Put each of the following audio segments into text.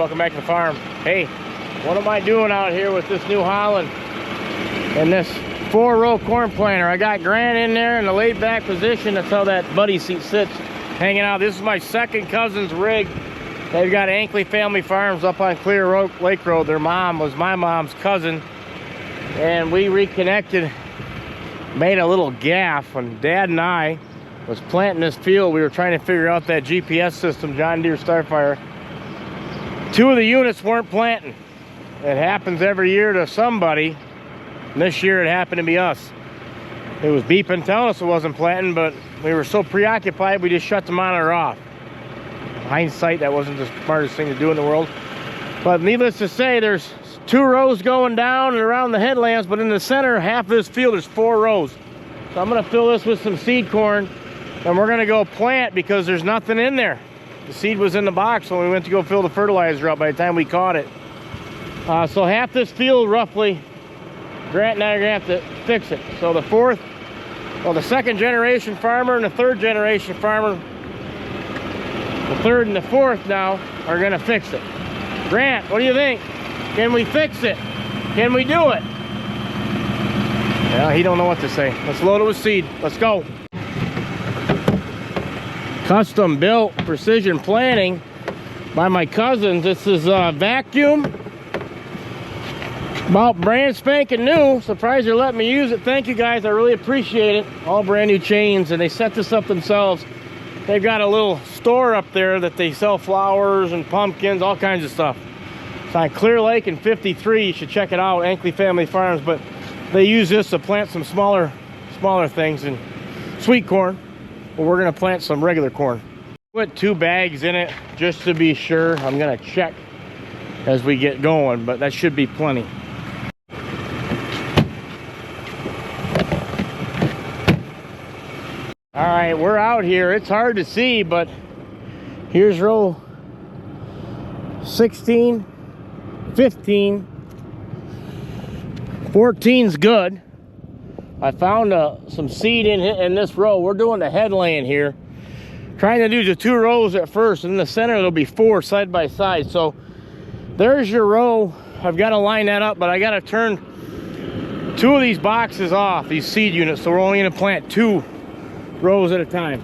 welcome back to the farm. Hey, what am I doing out here with this New Holland and this 4-row corn planter? I got Grant in there in the laid back position. That's how that buddy seat sits, hanging out. This is my second cousin's rig. They've got Ankley Family Farms up on Clear Lake Road. Their mom was my mom's cousin, and we reconnected, made a little gaff when Dad and I was planting this field. We were trying to figure out that GPS system, John Deere Starfire. 2 of the units weren't planting. It happens every year to somebody. And this year it happened to be us. It was beeping telling us it wasn't planting, but we were so preoccupied we just shut the monitor off. Hindsight, that wasn't the smartest thing to do in the world. But needless to say, there's 2 rows going down and around the headlands, but in the center half of this field there's 4 rows. So I'm gonna fill this with some seed corn, and we're gonna go plant because there's nothing in there. The seed was in the box when we went to go fill the fertilizer up by the time we caught it. So half this field roughly, Grant and I are gonna have to fix it. So the second generation farmer and the 3rd generation farmer, the 3rd and the 4th now, are gonna fix it. Grant, what do you think? Can we fix it? Can we do it? Yeah, he don't know what to say. Let's load it with seed. Let's go. Custom built precision planting by my cousins. This is vacuum, about brand spanking new. Surprised they're letting me use it. Thank you guys, I really appreciate it. All brand new chains, and they set this up themselves. They've got a little store up there that they sell flowers and pumpkins, all kinds of stuff. It's on Clear Lake in 53. You should check it out, Ankley Family Farms. But they use this to plant some smaller things, and sweet corn. But we're gonna plant some regular corn. Put 2 bags in it just to be sure. I'm gonna check as we get going, but that should be plenty. All right, we're out here. It's hard to see, but here's row 16, 15, 14's good. I found some seed in this row. We're doing the headland here. Trying to do the 2 rows at first, and in the center there'll be 4 side by side. So there's your row. I've got to line that up, but I got to turn 2 of these boxes off, these seed units, so we're only going to plant 2 rows at a time.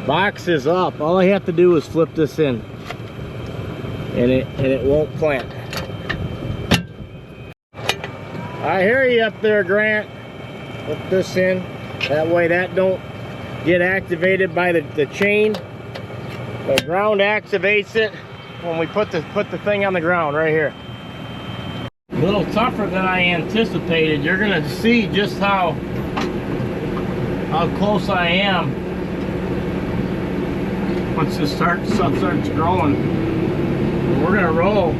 Box is up. All I have to do is flip this in, and it won't plant. I hear you up there, Grant. Put this in. That way that don't get activated by the chain. The ground activates it when we put the thing on the ground right here. A little tougher than I anticipated. You're gonna see just how close I am once this stuff starts growing. We're gonna roll,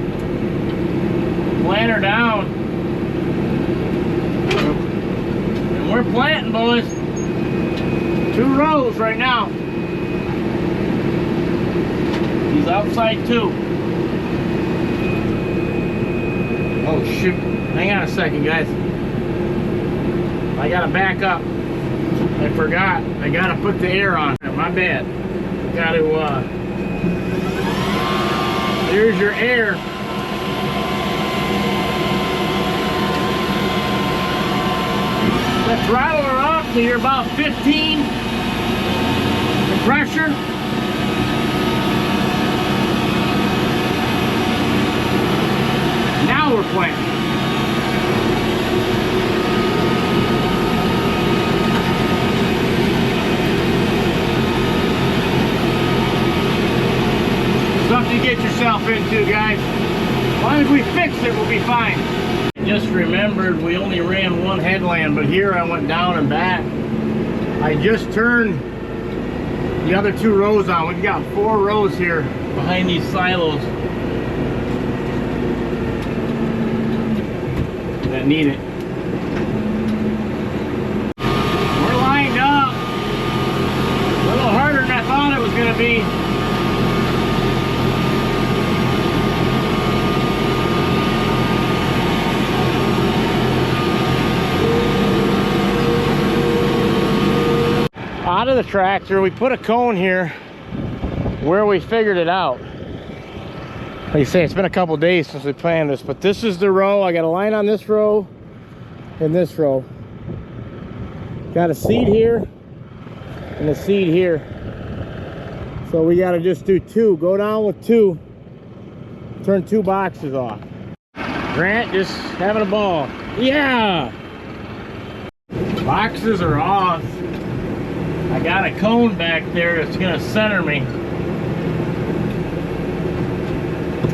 plant her down, and we're planting, boys. 2 rows right now. He's outside 2. Oh shoot, hang on a second, guys. I gotta back up. I forgot. I gotta put the air on. My bad. Gotta, there's your air. Let's throttle her up to you're about 15. The pressure. Now we're planting. Something to get yourself into, guys. As long as we fix it, we'll be fine. I just remembered we only ran 1 headland, but here I went down and back. I just turned the other 2 rows on. We've got 4 rows here behind these silos that need it. We're lined up. A little harder than I thought it was going to be. Out of the tractor, we put a cone here where we figured it out. Like you say, it's been a couple days since we planned this, but this is the row. I got a line on this row and this row. Got a seed here and a seed here. So we got to just do two. Go down with two. Turn two boxes off. Grant just having a ball. Yeah! Boxes are off. I got a cone back there that's going to center me.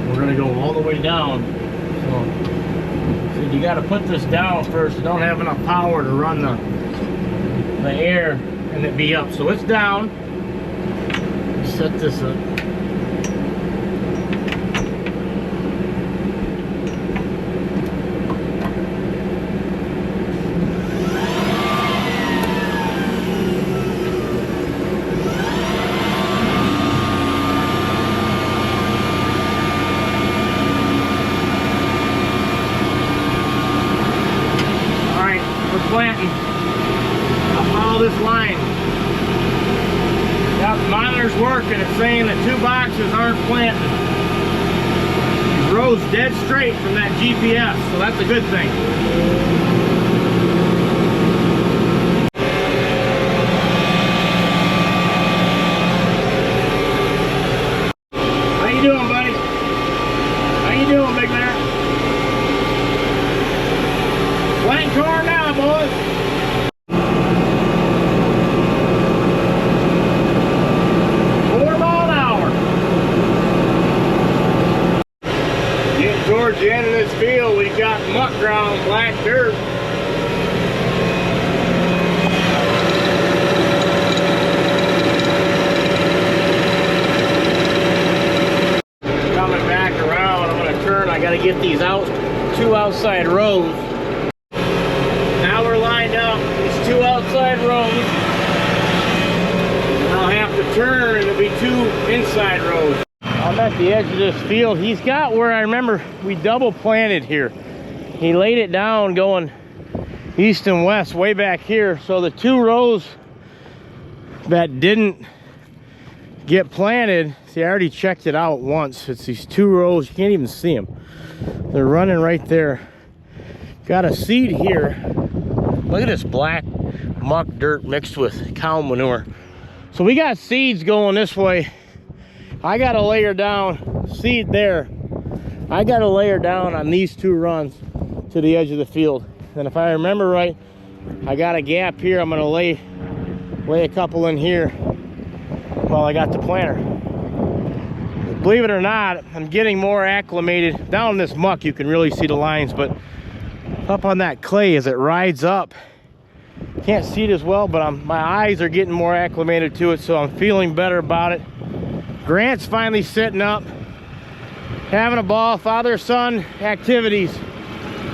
We're going to go all the way down. So you got to put this down first. You don't have enough power to run the air and it be up. So it's down. Set this up. Planting. I'll follow this line. Yep, the monitor's working. It's saying that two boxes aren't planted. It rose dead straight from that GPS, so that's a good thing. How you doing, buddy? How you doing, big man? Plant corn now, boys. 4 mile an hour. Getting towards the end of this field, we got muck ground, black dirt. Coming back around, I'm going to turn. I got to get these out, two outside rows. Now we're lined up, these two outside rows. I'll have to turn and there'll be two inside rows. I'm at the edge of this field. He's got where I remember we double planted here. He laid it down going east and west way back here. So the two rows that didn't get planted, see, I already checked it out once. It's these two rows, you can't even see them. They're running right there. Got a seed here. Look at this black muck dirt mixed with cow manure. So we got seeds going this way. I got to layer down seed there. I got to layer down on these two runs to the edge of the field. And if I remember right, I got a gap here. I'm going to lay a couple in here while I got the planter. Believe it or not, I'm getting more acclimated. Down in this muck, you can really see the lines, but up on that clay as it rides up, can't see it as well, but my eyes are getting more acclimated to it, so I'm feeling better about it. Grant's finally sitting up, having a ball. Father-son activities.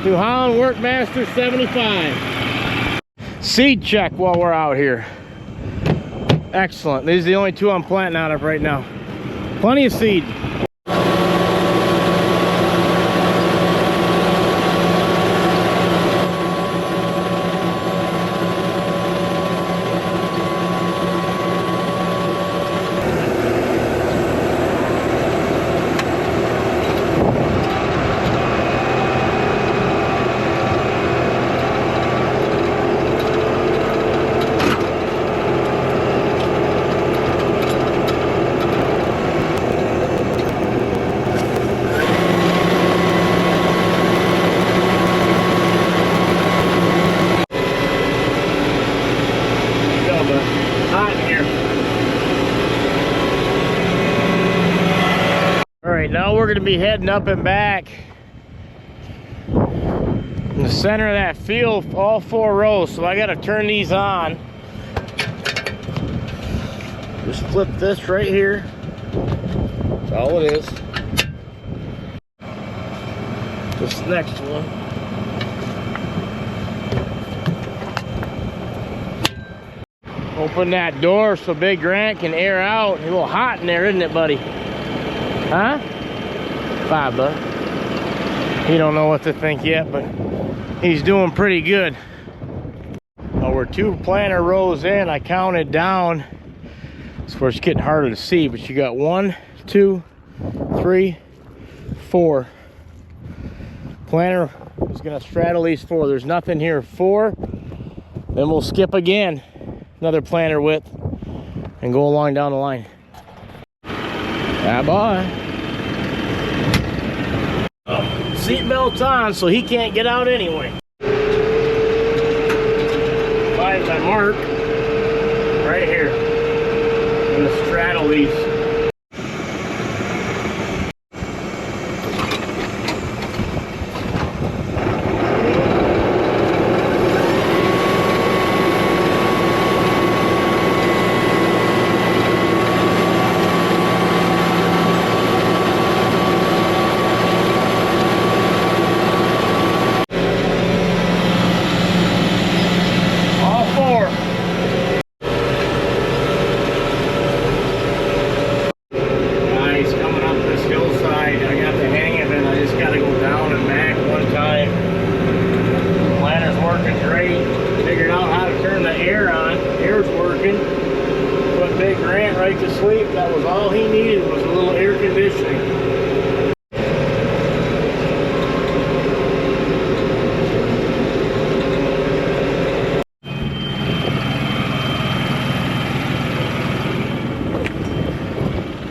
New Holland Workmaster 75. Seed check while we're out here. Excellent. These are the only two I'm planting out of right now. Plenty of seed. Now we're going to be heading up and back in the center of that field, all 4 rows. So I got to turn these on. Just flip this right here. That's all it is. This next one. Open that door so Big Grant can air out. It's a little hot in there, isn't it, buddy? Huh? $5 bucks. He don't know what to think yet, but he's doing pretty good. Well, we're 2 planter rows in. I counted down. That's where it's getting harder to see, but you got 1, 2, 3, 4. Planter is gonna straddle these 4. There's nothing here. 4. Then we'll skip again, another planter width, and go along down the line. Ah, boy. Oh, seatbelt's on, so he can't get out anyway. Find my mark right here. I'm gonna straddle these. That was all he needed, was a little air conditioning.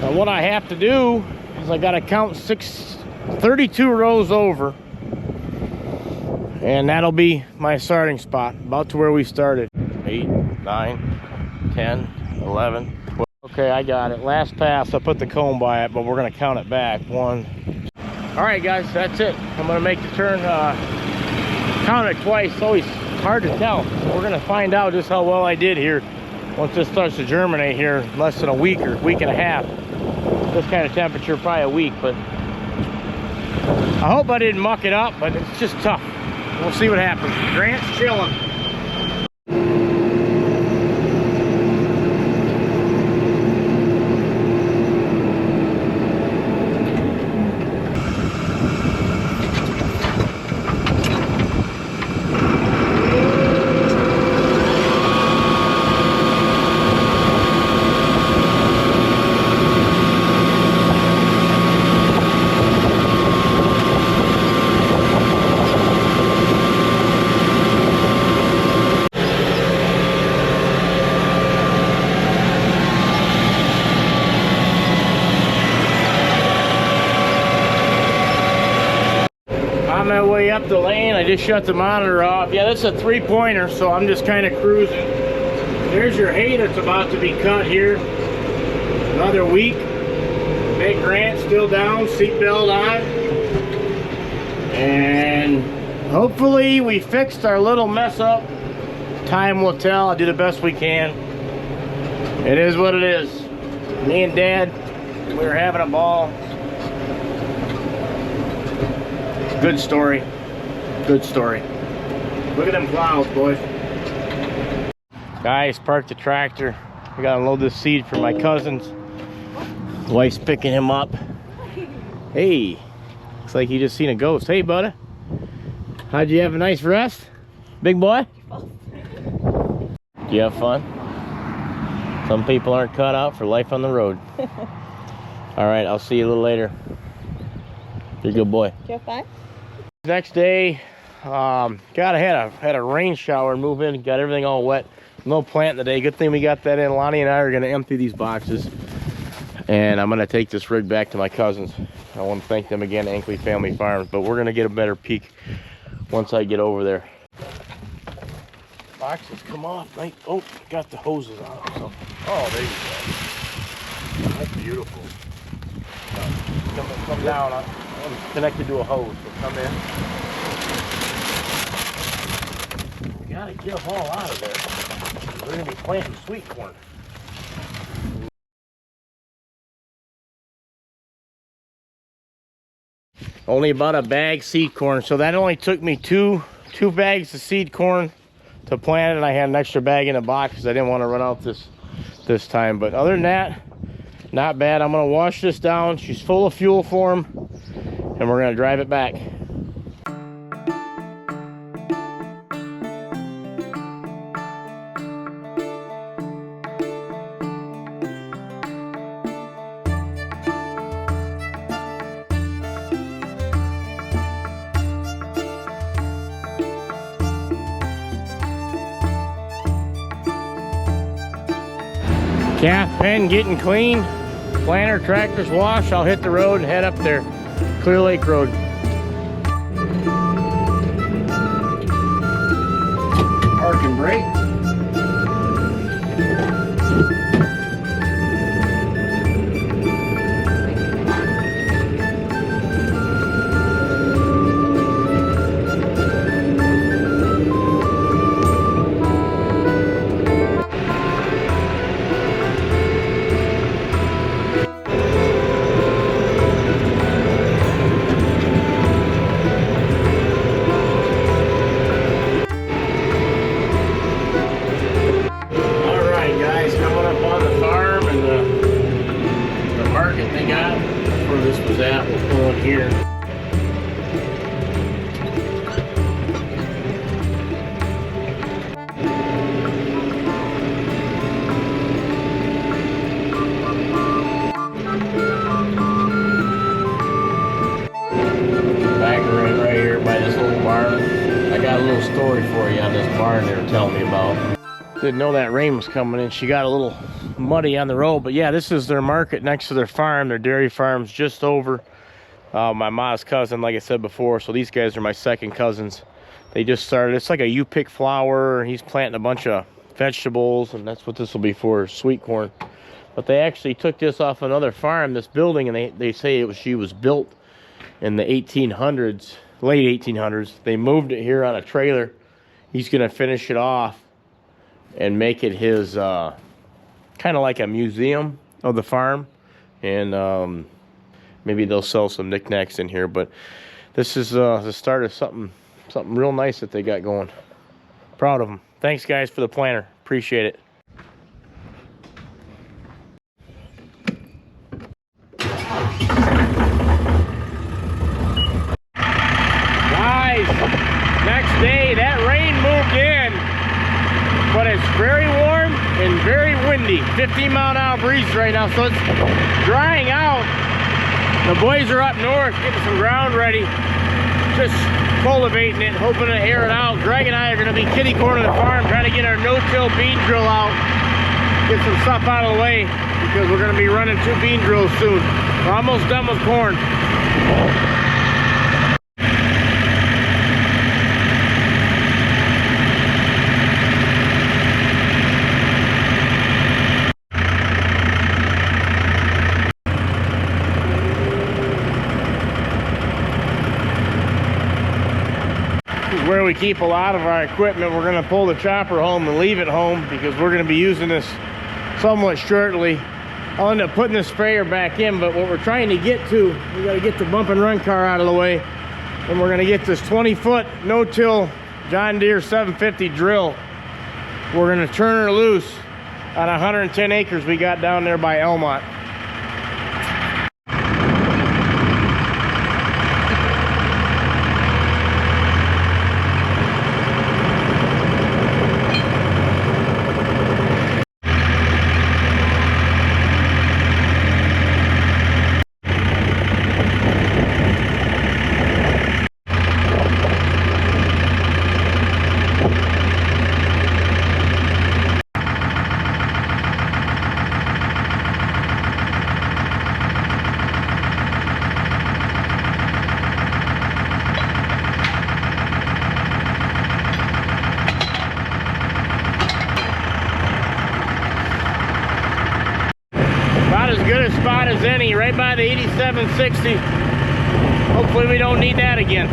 Now what I have to do is I got to count 32 rows over, and that'll be my starting spot, about to where we started. 8, 9, 10, 11, 12. Okay, I got it. Last pass, I put the comb by it, but we're gonna count it back. 1. All right, guys, that's it. I'm gonna make the turn, count it twice. It's always hard to tell. So we're gonna find out just how well I did here once this starts to germinate here in less than a week or week and a half. This kind of temperature, probably a week, but I hope I didn't muck it up, but it's just tough. We'll see what happens. Grant's chilling. On my way up the lane, I just shut the monitor off. Yeah, that's a 3-pointer, so I'm just kind of cruising. There's your hay that's about to be cut here. Another week. Big Grant still down, seatbelt on. And hopefully we fixed our little mess up. Time will tell. I'll do the best we can. It is what it is. Me and Dad, we were having a ball. Good story. Good story. Look at them clouds, boys. Guys, parked the tractor. I gotta load this seed for my cousins. His wife's picking him up. Hey, looks like he just seen a ghost. Hey, buddy. How'd you have a nice rest? Big boy? Do you have fun? Some people aren't cut out for life on the road. All right, I'll see you a little later. You're a good boy. Do you have fun? Next day, had a rain shower and move in, got everything all wet. No planting today. Good thing we got that in. Lonnie and I are going to empty these boxes, and I'm going to take this rig back to my cousins. I want to thank them again, Ankley Family Farms, but we're going to get a better peek once I get over there. Boxes come off. Oh, got the hoses on. So, oh, there you go. That's beautiful. Come down. I'm connected to a hose, so come in. We gotta get them all out of there. We're gonna be planting sweet corn. Only about a bag seed corn, so that only took me two bags of seed corn to plant it, and I had an extra bag in the box because I didn't want to run out this time. But other than that, not bad. I'm gonna wash this down. She's full of fuel for them, and we're gonna drive it back. Calf pen getting clean. Planter, tractors washed. I'll hit the road and head up there. Clear Lake Road. Park and brake. That we'll pull it here. Back right here by this little barn. I got a little story for you on this barn they were telling me about. Didn't know that rain was coming in. She got a little muddy on the road, but yeah, this is their market next to their farm. Their dairy farm's just over. My mom's cousin, like I said before, so these guys are my second cousins. They just started. It's like a you pick flower. He's planting a bunch of vegetables, and that's what this will be for, sweet corn. But they actually took this off another farm, this building, and they say she was built in the 1800s, late 1800s. They moved it here on a trailer. He's gonna finish it off and make it his kind of like a museum of the farm, and maybe they'll sell some knickknacks in here. But this is the start of something real nice that they got going. Proud of them. Thanks guys for the planter, appreciate it. Guys, next day that rain moved in, but it's very warm and very windy. 15-mile-an-hour breeze right now, so it's drying out. The boys are up north getting some ground ready, just cultivating it, hoping to air it out. Greg and I are going to be kitty corner the farm, trying to get our no-till bean drill out, get some stuff out of the way, because we're going to be running 2 bean drills soon. We're almost done with corn. Where we keep a lot of our equipment. We're going to pull the chopper home and leave it home because we're going to be using this somewhat shortly. I'll end up putting the sprayer back in, but what we're trying to get to, we got to get the bump and run car out of the way, and we're going to get this 20-foot no-till John Deere 750 drill. We're going to turn her loose on 110 acres we got down there by Elmont. As good a spot as any, right by the 8760. Hopefully we don't need that again.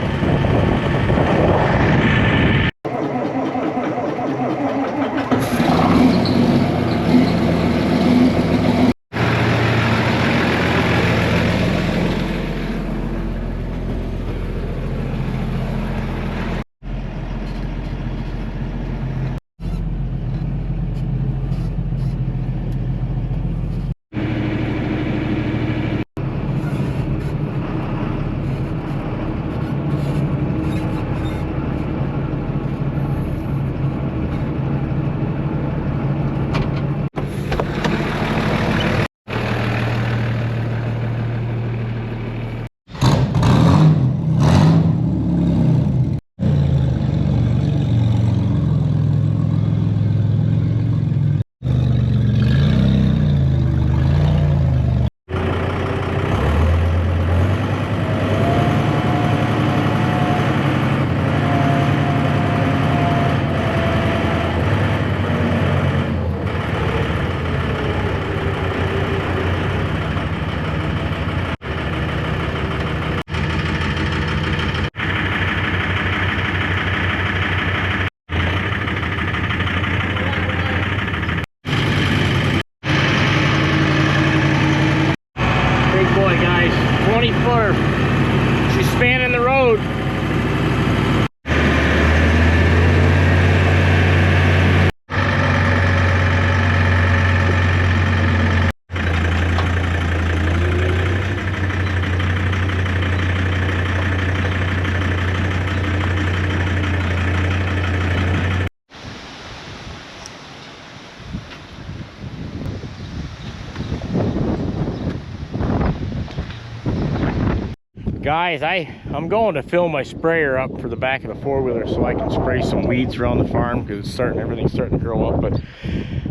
road. Guys, I'm going to fill my sprayer up for the back of the four-wheeler so I can spray some weeds around the farm because everything's starting to grow up. But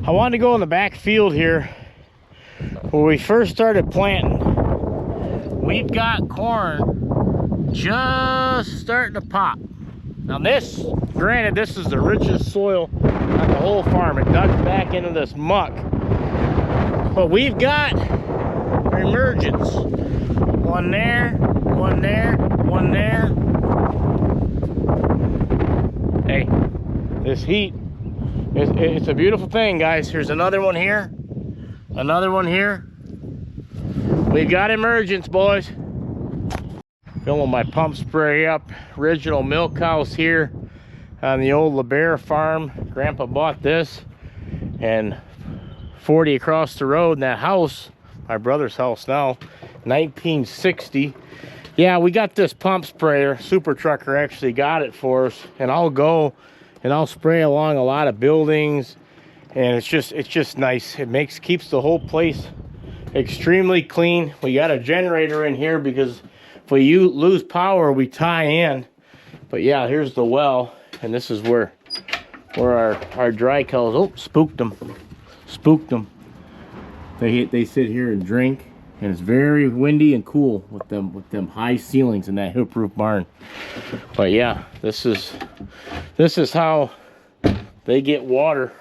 I wanted to go in the back field here where we first started planting. We've got corn just starting to pop. Now this, granted, this is the richest soil on the whole farm. It dug back into this muck. But we've got emergence. One there, one there, one there. Hey, this heat, it's a beautiful thing, guys. Here's another one here, another one here. We've got emergence, boys. Filling my pump spray up. Original milk house here on the old LeBaire farm. Grandpa bought this, and 40 across the road in that house, my brother's house now, 1960. Yeah, we got this pump sprayer. Super Trucker actually got it for us, and I'll go and I'll spray along a lot of buildings, and it's just nice. It keeps the whole place extremely clean. We got a generator in here because if we lose power, we tie in. But yeah, here's the well, and this is where our dry cows. Oh, spooked them. They sit here and drink. And it's very windy and cool with them high ceilings in that hip roof barn. But yeah, this is how they get water.